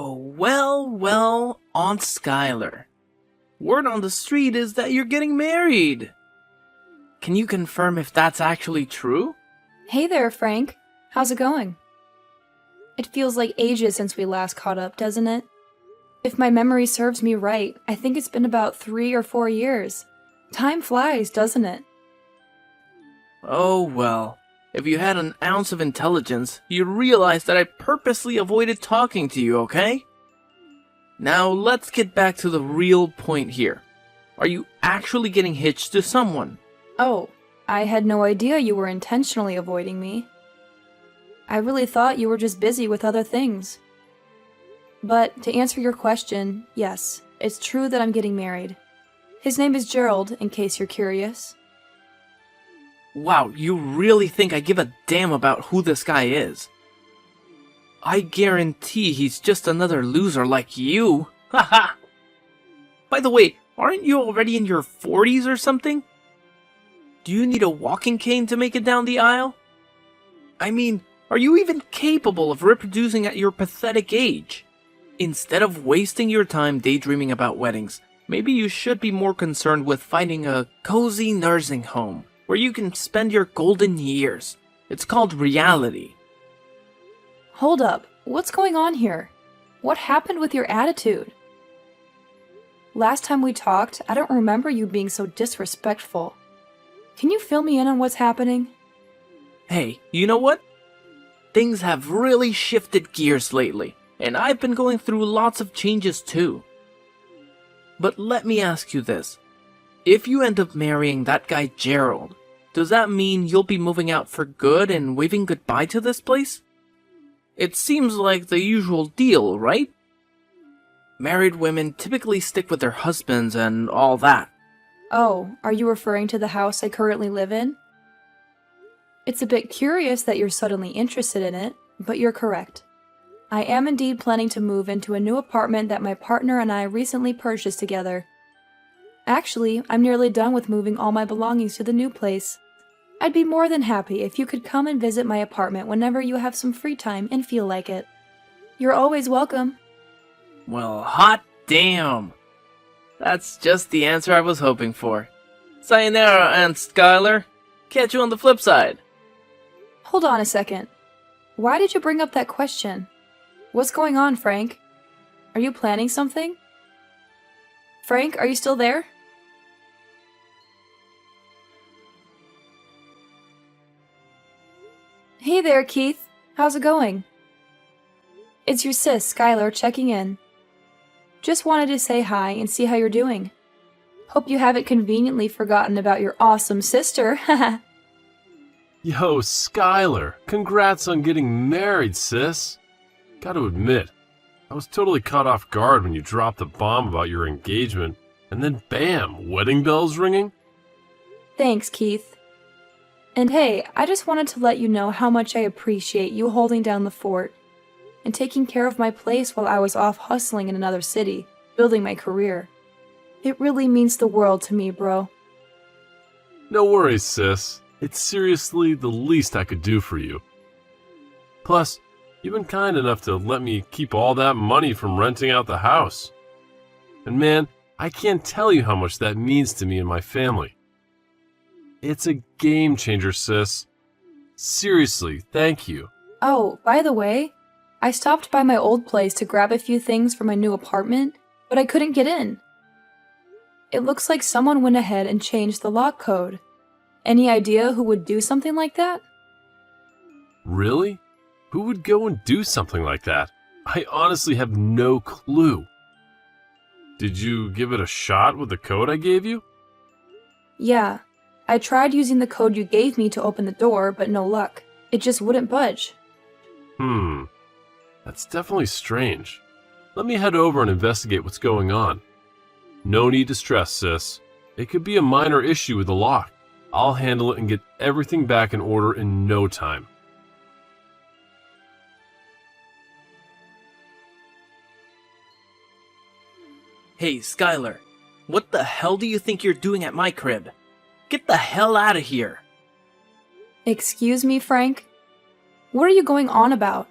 Oh, well, Aunt Skylar. Word on the street is that you're getting married. Can you confirm if that's actually true? Hey there, Frank. How's it going? It feels like ages since we last caught up, doesn't it? If my memory serves me right, I think it's been about 3 or 4 years. Time flies, doesn't it? Oh, well. If you had an ounce of intelligence, you'd realize that I purposely avoided talking to you, okay? Now, let's get back to the real point here. Are you actually getting hitched to someone? Oh, I had no idea you were intentionally avoiding me. I really thought you were just busy with other things. But to answer your question, yes, it's true that I'm getting married. His name is Gerald, in case you're curious. Wow, you really think I give a damn about who this guy is? I guarantee he's just another loser like you. Haha! By the way, aren't you already in your 40s or something? Do you need a walking cane to make it down the aisle? I mean, are you even capable of reproducing at your pathetic age? Instead of wasting your time daydreaming about weddings, maybe you should be more concerned with finding a cozy nursing home where you can spend your golden years. It's called reality. Hold up, what's going on here? What happened with your attitude? Last time we talked, I don't remember you being so disrespectful. Can you fill me in on what's happening? Hey, you know what? Things have really shifted gears lately, and I've been going through lots of changes too. But let me ask you this. If you end up marrying that guy Gerald, does that mean you'll be moving out for good and waving goodbye to this place? It seems like the usual deal, right? Married women typically stick with their husbands and all that. Oh, are you referring to the house I currently live in? It's a bit curious that you're suddenly interested in it, but you're correct. I am indeed planning to move into a new apartment that my partner and I recently purchased together. Actually, I'm nearly done with moving all my belongings to the new place. I'd be more than happy if you could come and visit my apartment whenever you have some free time and feel like it. You're always welcome. Well, hot damn! That's just the answer I was hoping for. Sayonara, Aunt Skylar. Catch you on the flip side. Hold on a second. Why did you bring up that question? What's going on, Frank? Are you planning something? Frank, are you still there? Hey there, Keith. How's it going? It's your sis, Skylar, checking in. Just wanted to say hi and see how you're doing. Hope you haven't conveniently forgotten about your awesome sister. Yo, Skylar, congrats on getting married, sis. Gotta admit, I was totally caught off guard when you dropped the bomb about your engagement, and then bam, wedding bells ringing? Thanks, Keith. And hey, I just wanted to let you know how much I appreciate you holding down the fort and taking care of my place while I was off hustling in another city, building my career. It really means the world to me, bro. No worries, sis. It's seriously the least I could do for you. Plus, you've been kind enough to let me keep all that money from renting out the house. And man, I can't tell you how much that means to me and my family. It's a game changer, sis. Seriously, thank you. Oh, by the way, I stopped by my old place to grab a few things for my new apartment, but I couldn't get in. It looks like someone went ahead and changed the lock code. Any idea who would do something like that? Really? Who would go and do something like that? I honestly have no clue. Did you give it a shot with the code I gave you? Yeah, I tried using the code you gave me to open the door, but no luck. It just wouldn't budge. That's definitely strange. Let me head over and investigate what's going on. No need to stress, sis. It could be a minor issue with the lock. I'll handle it and get everything back in order in no time. Hey, Skylar. What the hell do you think you're doing at my crib? Get the hell out of here! Excuse me, Frank? What are you going on about?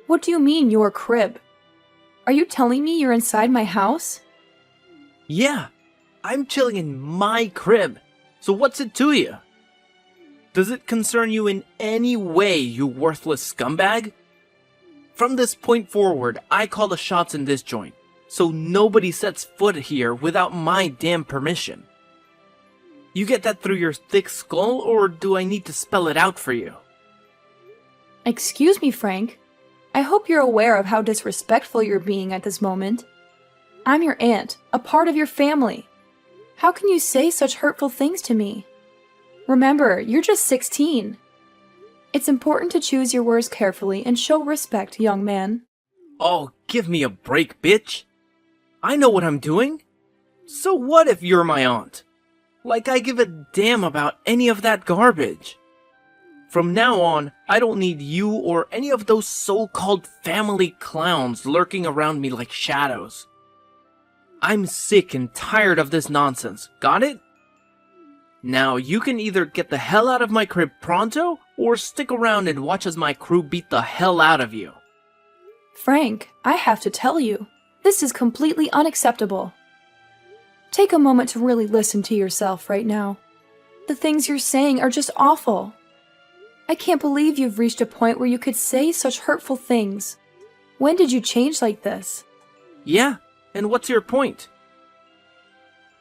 What do you mean, your crib? Are you telling me you're inside my house? Yeah, I'm chilling in my crib. So what's it to you? Does it concern you in any way, you worthless scumbag? From this point forward, I call the shots in this joint, so nobody sets foot here without my damn permission. You get that through your thick skull, or do I need to spell it out for you? Excuse me, Frank. I hope you're aware of how disrespectful you're being at this moment. I'm your aunt, a part of your family. How can you say such hurtful things to me? Remember, you're just 16. It's important to choose your words carefully and show respect, young man. Oh, give me a break, bitch. I know what I'm doing. So what if you're my aunt? Like I give a damn about any of that garbage. From now on, I don't need you or any of those so-called family clowns lurking around me like shadows. I'm sick and tired of this nonsense, got it? Now you can either get the hell out of my crib pronto, or stick around and watch as my crew beat the hell out of you. Frank, I have to tell you, this is completely unacceptable. Take a moment to really listen to yourself right now. The things you're saying are just awful. I can't believe you've reached a point where you could say such hurtful things. When did you change like this? Yeah, and what's your point?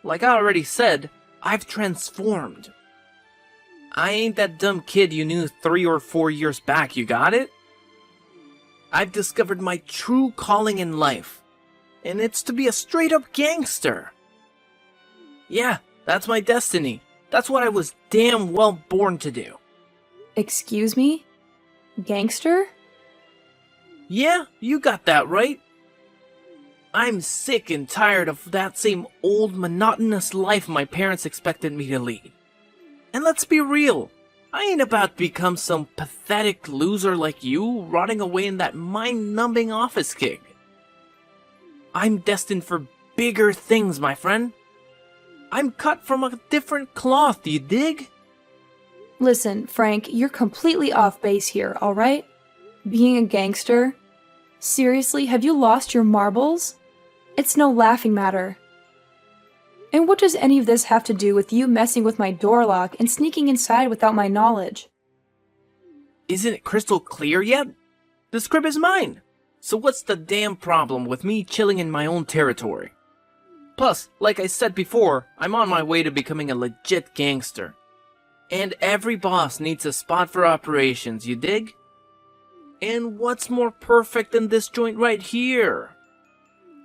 Like I already said, I've transformed. I ain't that dumb kid you knew 3 or 4 years back, you got it? I've discovered my true calling in life, and it's to be a straight-up gangster. Yeah, that's my destiny. That's what I was damn well born to do. Excuse me? Gangster? Yeah, you got that right. I'm sick and tired of that same old monotonous life my parents expected me to lead. And let's be real, I ain't about to become some pathetic loser like you rotting away in that mind-numbing office gig. I'm destined for bigger things, my friend. I'm cut from a different cloth, you dig? Listen, Frank, you're completely off base here, alright? Being a gangster? Seriously, have you lost your marbles? It's no laughing matter. And what does any of this have to do with you messing with my door lock and sneaking inside without my knowledge? Isn't it crystal clear yet? This crib is mine. So what's the damn problem with me chilling in my own territory? Plus, like I said before, I'm on my way to becoming a legit gangster. And every boss needs a spot for operations, you dig? And what's more perfect than this joint right here?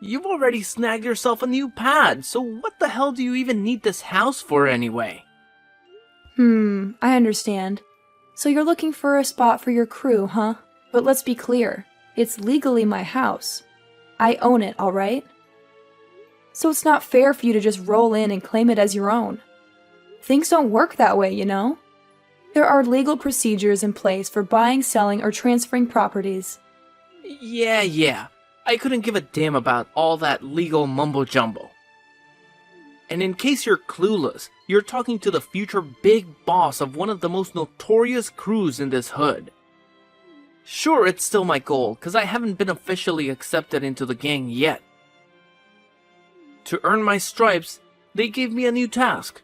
You've already snagged yourself a new pad, so what the hell do you even need this house for anyway? I understand. So you're looking for a spot for your crew, huh? But let's be clear, it's legally my house. I own it, alright? So it's not fair for you to just roll in and claim it as your own. Things don't work that way, you know? There are legal procedures in place for buying, selling, or transferring properties. Yeah. I couldn't give a damn about all that legal mumbo-jumbo. And in case you're clueless, you're talking to the future big boss of one of the most notorious crews in this hood. Sure, it's still my goal, cause I haven't been officially accepted into the gang yet. To earn my stripes, they gave me a new task.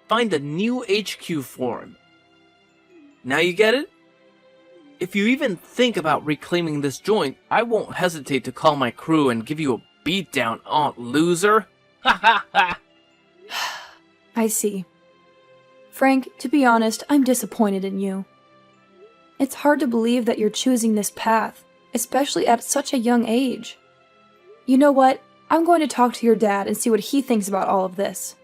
Find a new HQ for him. Now you get it? If you even think about reclaiming this joint, I won't hesitate to call my crew and give you a beatdown, aunt loser. Ha ha ha! I see. Frank, to be honest, I'm disappointed in you. It's hard to believe that you're choosing this path, especially at such a young age. You know what? I'm going to talk to your dad and see what he thinks about all of this.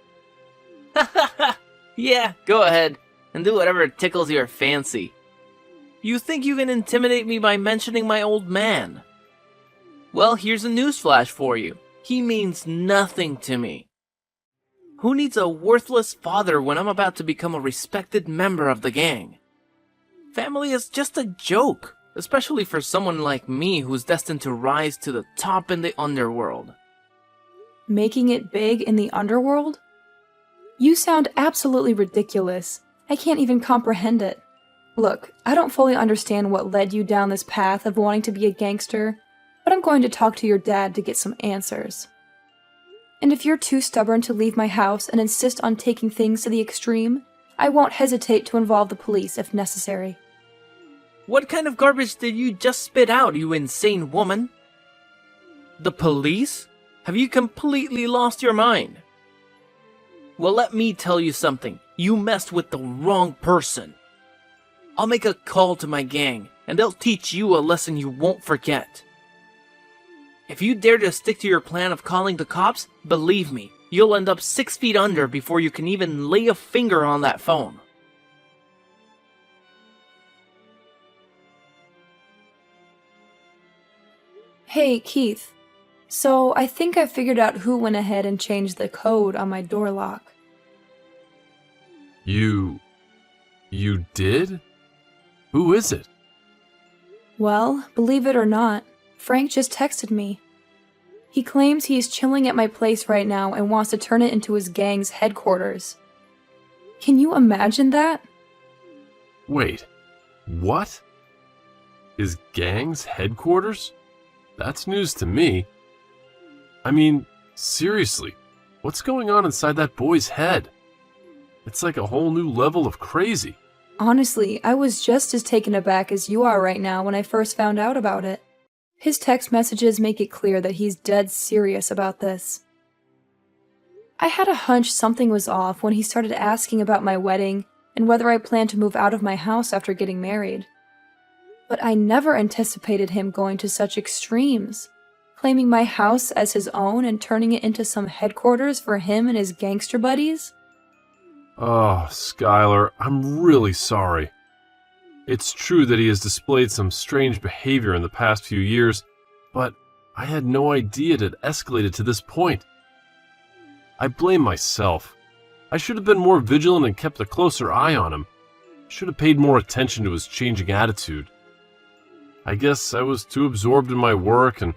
Yeah, go ahead, and do whatever tickles your fancy. You think you can intimidate me by mentioning my old man? Well, here's a newsflash for you. He means nothing to me. Who needs a worthless father when I'm about to become a respected member of the gang? Family is just a joke, especially for someone like me who's destined to rise to the top in the underworld. Making it big in the underworld? You sound absolutely ridiculous. I can't even comprehend it. Look, I don't fully understand what led you down this path of wanting to be a gangster, but I'm going to talk to your dad to get some answers. And if you're too stubborn to leave my house and insist on taking things to the extreme, I won't hesitate to involve the police if necessary. What kind of garbage did you just spit out, you insane woman? The police? Have you completely lost your mind? Well, let me tell you something. You messed with the wrong person. I'll make a call to my gang, and they'll teach you a lesson you won't forget. If you dare to stick to your plan of calling the cops, believe me, you'll end up 6 feet under before you can even lay a finger on that phone. Hey, Keith. So, I think I figured out who went ahead and changed the code on my door lock. You did? Who is it? Well, believe it or not, Frank just texted me. He claims he's chilling at my place right now and wants to turn it into his gang's headquarters. Can you imagine that? Wait, what? His gang's headquarters? That's news to me. I mean, seriously, what's going on inside that boy's head? It's like a whole new level of crazy. Honestly, I was just as taken aback as you are right now when I first found out about it. His text messages make it clear that he's dead serious about this. I had a hunch something was off when he started asking about my wedding and whether I planned to move out of my house after getting married. But I never anticipated him going to such extremes, claiming my house as his own and turning it into some headquarters for him and his gangster buddies. Oh, Skylar, I'm really sorry. It's true that he has displayed some strange behavior in the past few years, but I had no idea it had escalated to this point. I blame myself. I should have been more vigilant and kept a closer eye on him. Should have paid more attention to his changing attitude. I guess I was too absorbed in my work and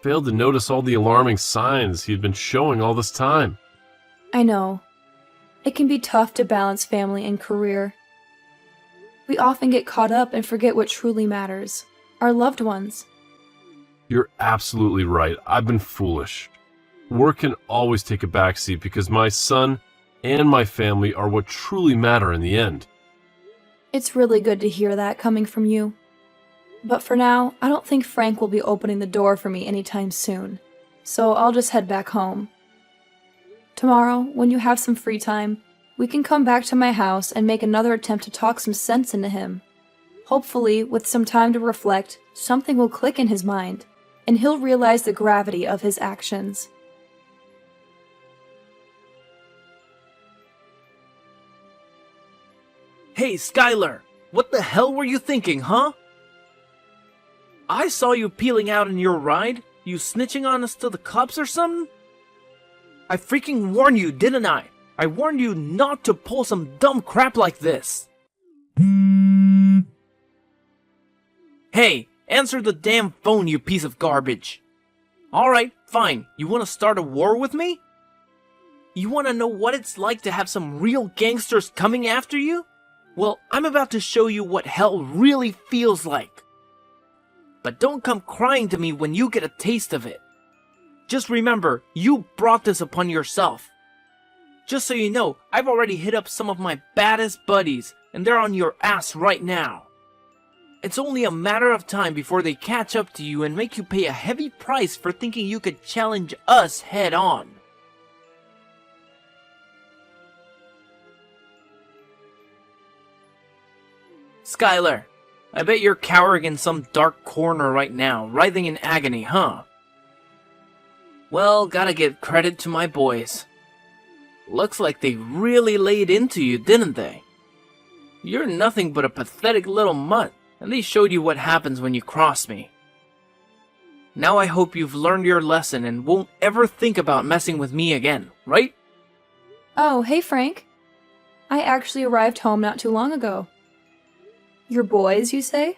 failed to notice all the alarming signs he had been showing all this time. I know. It can be tough to balance family and career. We often get caught up and forget what truly matters, our loved ones. You're absolutely right. I've been foolish. Work can always take a backseat because my son and my family are what truly matter in the end. It's really good to hear that coming from you. But for now, I don't think Frank will be opening the door for me anytime soon, so I'll just head back home. Tomorrow, when you have some free time, we can come back to my house and make another attempt to talk some sense into him. Hopefully, with some time to reflect, something will click in his mind, and he'll realize the gravity of his actions. Hey, Skylar! What the hell were you thinking, huh? I saw you peeling out in your ride. You snitching on us to the cops or something? I freaking warned you, didn't I? I warned you not to pull some dumb crap like this. Hey, answer the damn phone, you piece of garbage. Alright, fine. You want to start a war with me? You want to know what it's like to have some real gangsters coming after you? Well, I'm about to show you what hell really feels like. But don't come crying to me when you get a taste of it. Just remember, you brought this upon yourself. Just so you know, I've already hit up some of my baddest buddies, and they're on your ass right now. It's only a matter of time before they catch up to you and make you pay a heavy price for thinking you could challenge us head on. Skylar, I bet you're cowering in some dark corner right now, writhing in agony, huh? Well, gotta give credit to my boys. Looks like they really laid into you, didn't they? You're nothing but a pathetic little mutt, and they showed you what happens when you cross me. Now I hope you've learned your lesson and won't ever think about messing with me again, right? Oh, hey Frank. I actually arrived home not too long ago. Your boys, you say?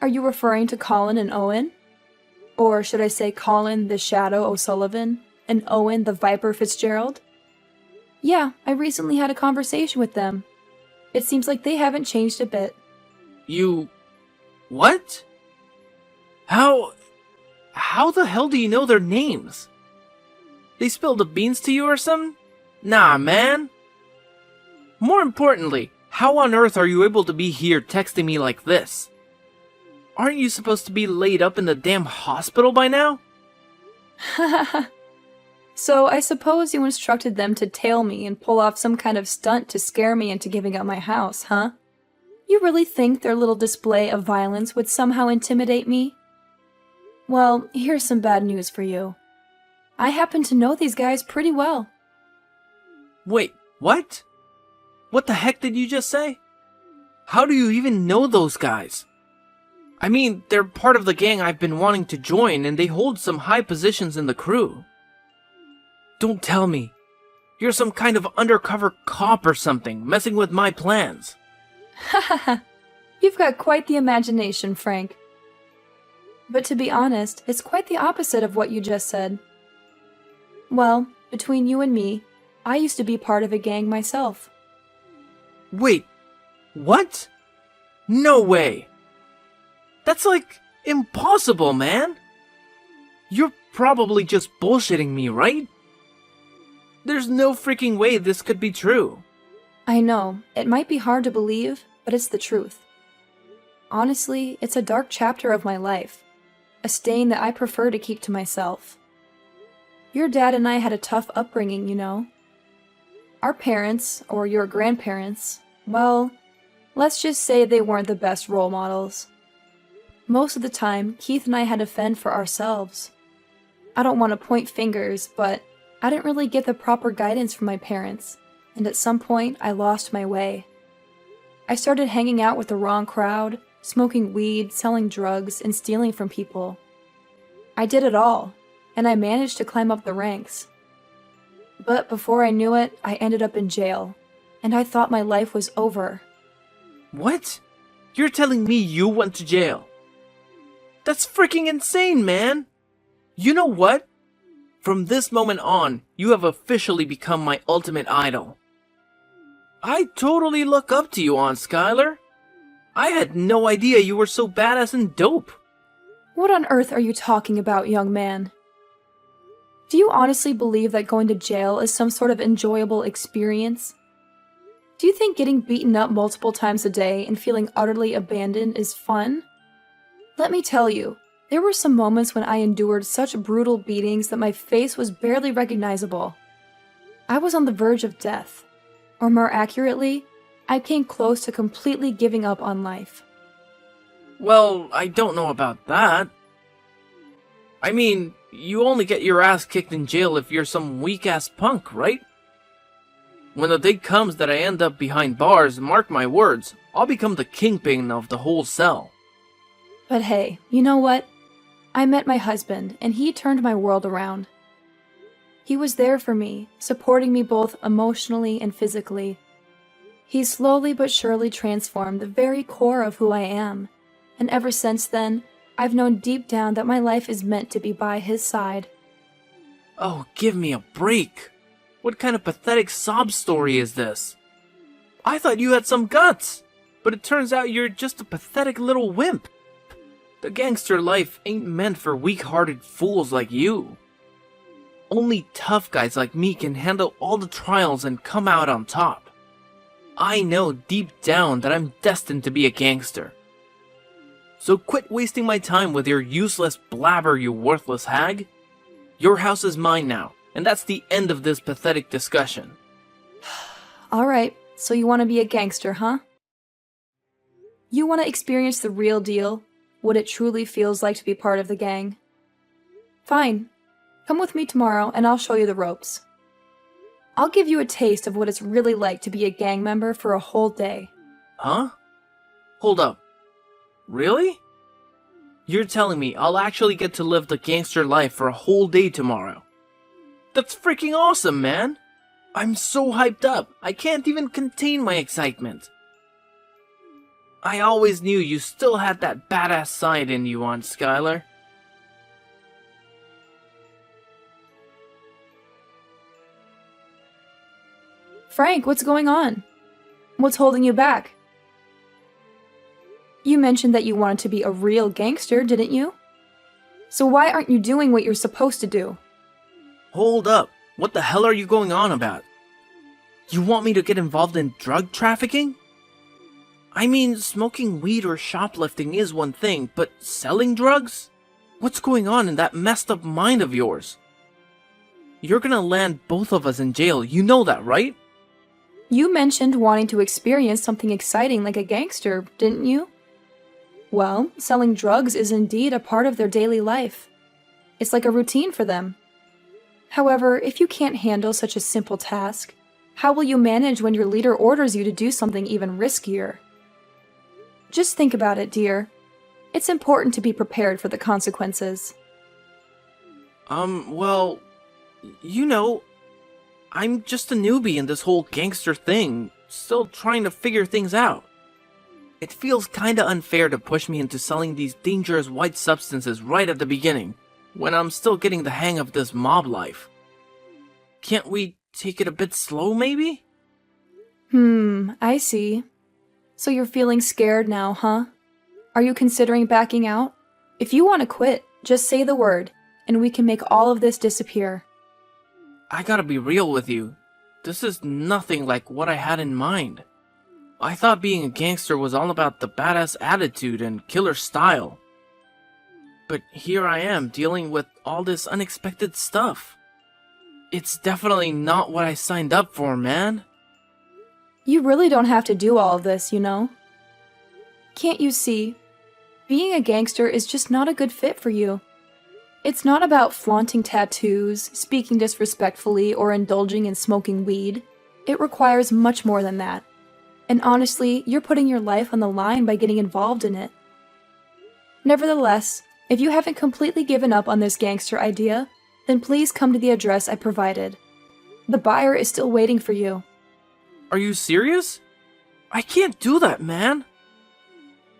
Are you referring to Colin and Owen? Or should I say Colin the Shadow O'Sullivan and Owen the Viper Fitzgerald? Yeah, I recently had a conversation with them. It seems like they haven't changed a bit. You... what? How how the hell do you know their names? They spilled the beans to you or something? Nah, man. More importantly, how on earth are you able to be here texting me like this? Aren't you supposed to be laid up in the damn hospital by now? So I suppose you instructed them to tail me and pull off some kind of stunt to scare me into giving up my house, huh? You really think their little display of violence would somehow intimidate me? Well, here's some bad news for you. I happen to know these guys pretty well. Wait, what? What the heck did you just say? How do you even know those guys? I mean, they're part of the gang I've been wanting to join, and they hold some high positions in the crew. Don't tell me. You're some kind of undercover cop or something, messing with my plans. Hahaha. You've got quite the imagination, Frank. But to be honest, it's quite the opposite of what you just said. Well, between you and me, I used to be part of a gang myself. Wait, what? No way. That's like impossible, man. You're probably just bullshitting me, right? There's no freaking way this could be true. I know, it might be hard to believe, but it's the truth. Honestly, it's a dark chapter of my life, a stain that I prefer to keep to myself. Your dad and I had a tough upbringing, you know. Our parents, or your grandparents, well, let's just say they weren't the best role models. Most of the time, Keith and I had to fend for ourselves. I don't want to point fingers, but I didn't really get the proper guidance from my parents, and at some point, I lost my way. I started hanging out with the wrong crowd, smoking weed, selling drugs, and stealing from people. I did it all, and I managed to climb up the ranks. But before I knew it, I ended up in jail, and I thought my life was over. What? You're telling me you went to jail? That's freaking insane, man! You know what? From this moment on, you have officially become my ultimate idol. I totally look up to you, Aunt Skylar. I had no idea you were so badass and dope. What on earth are you talking about, young man? Do you honestly believe that going to jail is some sort of enjoyable experience? Do you think getting beaten up multiple times a day and feeling utterly abandoned is fun? Let me tell you, there were some moments when I endured such brutal beatings that my face was barely recognizable. I was on the verge of death. Or more accurately, I came close to completely giving up on life. Well, I don't know about that. I mean, you only get your ass kicked in jail if you're some weak-ass punk, right? When the day comes that I end up behind bars, mark my words, I'll become the kingpin of the whole cell. But hey, you know what? I met my husband, and he turned my world around. He was there for me, supporting me both emotionally and physically. He slowly but surely transformed the very core of who I am, and ever since then, I've known deep down that my life is meant to be by his side. Oh, give me a break. What kind of pathetic sob story is this? I thought you had some guts, but it turns out you're just a pathetic little wimp. The gangster life ain't meant for weak-hearted fools like you. Only tough guys like me can handle all the trials and come out on top. I know deep down that I'm destined to be a gangster. So quit wasting my time with your useless blabber, you worthless hag. Your house is mine now, and that's the end of this pathetic discussion. Alright, so you want to be a gangster, huh? You want to experience the real deal? What it truly feels like to be part of the gang? Fine. Come with me tomorrow and I'll show you the ropes. I'll give you a taste of what it's really like to be a gang member for a whole day. Huh? Hold up. Really? You're telling me I'll actually get to live the gangster life for a whole day tomorrow? That's freaking awesome, man! I'm so hyped up, I can't even contain my excitement. I always knew you still had that badass side in you, Aunt Skylar. Frank, what's going on? What's holding you back? You mentioned that you wanted to be a real gangster, didn't you? So why aren't you doing what you're supposed to do? Hold up. What the hell are you going on about? You want me to get involved in drug trafficking? I mean, smoking weed or shoplifting is one thing, but selling drugs? What's going on in that messed up mind of yours? You're gonna land both of us in jail, you know that, right? You mentioned wanting to experience something exciting like a gangster, didn't you? Well, selling drugs is indeed a part of their daily life. It's like a routine for them. However, if you can't handle such a simple task, how will you manage when your leader orders you to do something even riskier? Just think about it, dear. It's important to be prepared for the consequences. Well, you know, I'm just a newbie in this whole gangster thing, still trying to figure things out. It feels kinda unfair to push me into selling these dangerous white substances right at the beginning, when I'm still getting the hang of this mob life. Can't we take it a bit slow, maybe? I see. So you're feeling scared now, huh? Are you considering backing out? If you want to quit, just say the word, and we can make all of this disappear. I gotta be real with you. This is nothing like what I had in mind. I thought being a gangster was all about the badass attitude and killer style. But here I am dealing with all this unexpected stuff. It's definitely not what I signed up for, man. You really don't have to do all of this, you know? Can't you see? Being a gangster is just not a good fit for you. It's not about flaunting tattoos, speaking disrespectfully, or indulging in smoking weed. It requires much more than that. And honestly, you're putting your life on the line by getting involved in it. Nevertheless, if you haven't completely given up on this gangster idea, then please come to the address I provided. The buyer is still waiting for you. Are you serious? I can't do that, man.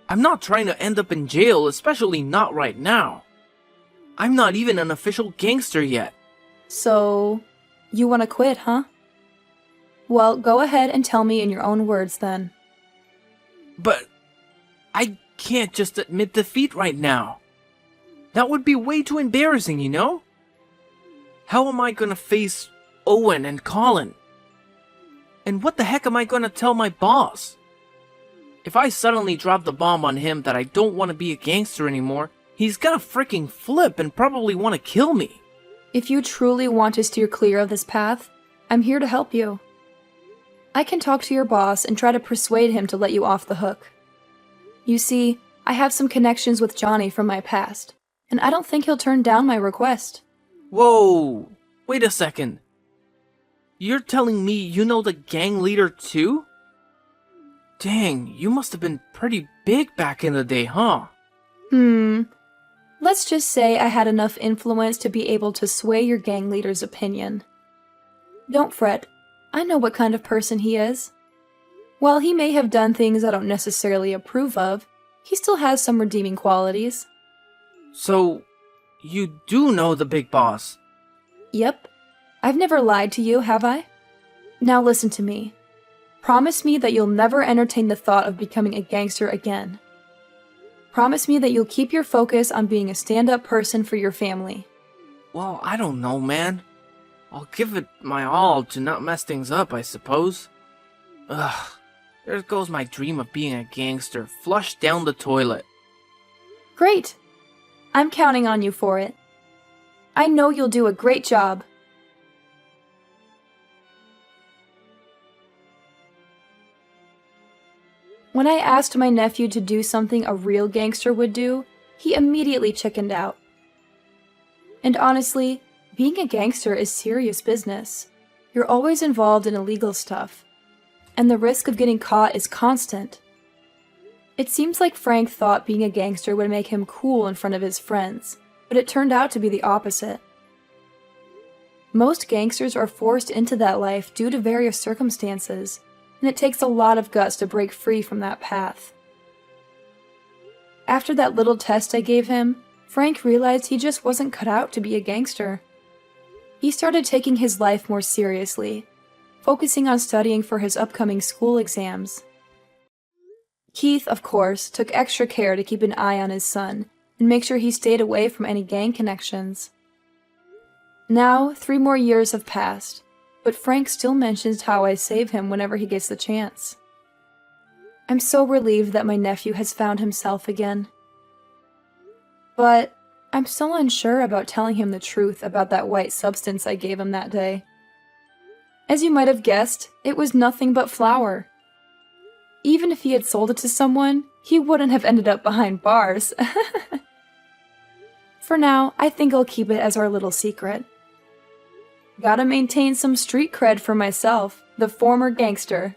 I'm not trying to end up in jail, especially not right now. I'm not even an official gangster yet. So, you want to quit, huh? Well, go ahead and tell me in your own words then. But I can't just admit defeat right now. That would be way too embarrassing, you know? How am I gonna face Owen and Colin? And what the heck am I gonna tell my boss? If I suddenly drop the bomb on him that I don't want to be a gangster anymore, he's gonna freaking flip and probably want to kill me. If you truly want to steer clear of this path, I'm here to help you. I can talk to your boss and try to persuade him to let you off the hook. You see, I have some connections with Johnny from my past, and I don't think he'll turn down my request. Whoa, wait a second. You're telling me you know the gang leader too? Dang, you must have been pretty big back in the day, huh? Let's just say I had enough influence to be able to sway your gang leader's opinion. Don't fret, I know what kind of person he is. While he may have done things I don't necessarily approve of, he still has some redeeming qualities. So, you do know the big boss? Yep. I've never lied to you, have I? Now listen to me. Promise me that you'll never entertain the thought of becoming a gangster again. Promise me that you'll keep your focus on being a stand-up person for your family. Well, I don't know, man. I'll give it my all to not mess things up, I suppose. Ugh, there goes my dream of being a gangster, flushed down the toilet. Great! I'm counting on you for it. I know you'll do a great job. When I asked my nephew to do something a real gangster would do, he immediately chickened out. And honestly, being a gangster is serious business. You're always involved in illegal stuff, and the risk of getting caught is constant. It seems like Frank thought being a gangster would make him cool in front of his friends, but it turned out to be the opposite. Most gangsters are forced into that life due to various circumstances, and it takes a lot of guts to break free from that path. After that little test I gave him, Frank realized he just wasn't cut out to be a gangster. He started taking his life more seriously, focusing on studying for his upcoming school exams. Keith, of course, took extra care to keep an eye on his son, and make sure he stayed away from any gang connections. Now, 3 more years have passed, but Frank still mentions how I save him whenever he gets the chance. I'm so relieved that my nephew has found himself again. But I'm still unsure about telling him the truth about that white substance I gave him that day. As you might have guessed, it was nothing but flour. Even if he had sold it to someone, he wouldn't have ended up behind bars. For now, I think I'll keep it as our little secret. Gotta maintain some street cred for myself, the former gangster.